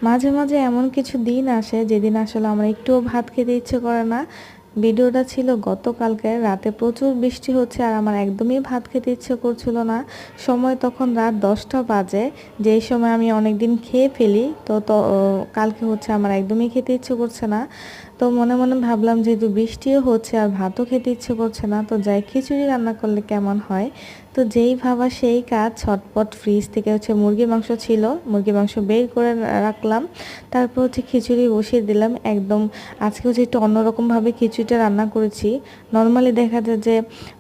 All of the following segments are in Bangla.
মাঝে, মাঝে এমন কিছু দিন আসে যেদিন আসলে আমার একটুও ভাত খেতে ইচ্ছে করে না। ভিডিওটা ছিল গতকালকের, রাতে প্রচুর বৃষ্টি হচ্ছে আর আমার একদমই ভাত খেতে ইচ্ছে করছিল না। সময় তখন রাত ১০টা বাজে, যেই সময় আমি অনেকদিন খেয়ে ফেলি। কালকে হচ্ছে আমার একদমই খেতে ইচ্ছে করছে না। তো মনে মনে ভাবলাম যেহেতু বৃষ্টিও হচ্ছে আর ভাতও খেতে ইচ্ছে করছে না, তো যাই খিচুড়ি রান্না করলে কেমন হয়। তো যেই ভাবা সেই কাজ, ছটপট ফ্রিজ থেকে হচ্ছে মুরগির মাংস ছিল, মুরগির মাংস বের করে রাখলাম। তারপর হচ্ছে খিচুড়ি বসিয়ে দিলাম একদম। আজকে হচ্ছে একটু অন্যরকমভাবে খিচুড়িটা রান্না করেছি। নর্মালি দেখা যায় যে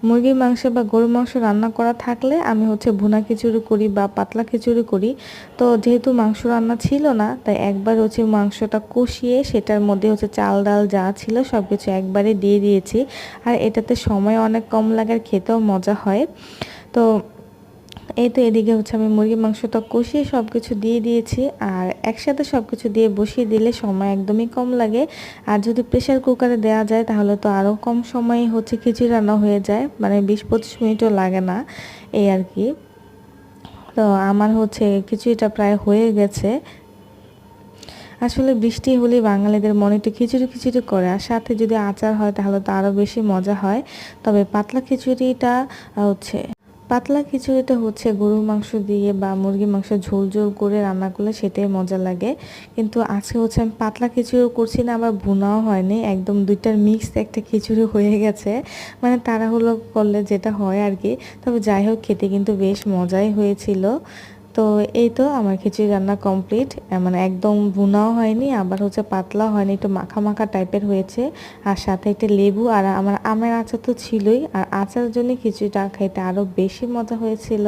মুরগির মাংস বা গরুর মাংস রান্না করা থাকলে আমি হচ্ছে ভুনা খিচুড়ি করি বা পাতলা খিচুড়ি করি। তো যেহেতু মাংস রান্না ছিল না, তাই একবার হচ্ছে মাংসটা কষিয়ে সেটার মধ্যে হচ্ছে চাল ডাল যা ছিল সব কিছু একবারে দিয়ে দিয়েছি। আর এটাতে সময় অনেক কম লাগে আর খেতেও মজা হয়। তো এই তো এদিকে হচ্ছে আমি মুরগির মাংসটা কষিয়ে সব কিছু দিয়ে দিয়েছি। আর একসাথে সব কিছু দিয়ে বসিয়ে দিলে সময় একদমই কম লাগে। আর যদি প্রেশার কুকারে দেওয়া যায় তাহলে তো আরও কম সময়ে হচ্ছে খিচুড়ি রান্না হয়ে যায়, মানে ২০-২৫ মিনিটও লাগে না, এই আর কি। তো আমার হচ্ছে খিচুড়িটা প্রায় হয়ে গেছে। আসলে বৃষ্টি হলে বাঙালিদের মনে একটু খিচুড়ি খিচুড়ি করে, আর সাথে যদি আচার হয় তাহলে তো আরও বেশি মজা হয়। তবে পাতলা খিচুড়িটা হচ্ছে গরুর মাংস দিয়ে বা মুরগির মাংস ঝোল ঝোল করে রান্না করলে সেটাই মজা লাগে। কিন্তু আজকে হচ্ছে আমি পাতলা খিচুড়িও করছি না, আবার ভুনাও হয়নি, একদম দুইটার মিক্স একটা খিচুড়ি হয়ে গেছে। মানে তাড়াহুড়ো করলে যেটা হয় আর কি। তবে যাই হোক, খেতে কিন্তু বেশ মজাই হয়েছিল। তো এই তো আমার খিচুড়ি রান্না কমপ্লিট। মানে একদম ভুনাও হয়নি, আবার হচ্ছে পাতলাও হয়নি, একটু মাখা মাখা টাইপের হয়েছে। আর সাথে একটা লেবু আর আমার আমের আচার তো ছিলই, আর আচারের জন্য খিচুড়িটা খাইতে আরও বেশি মজা হয়েছিল।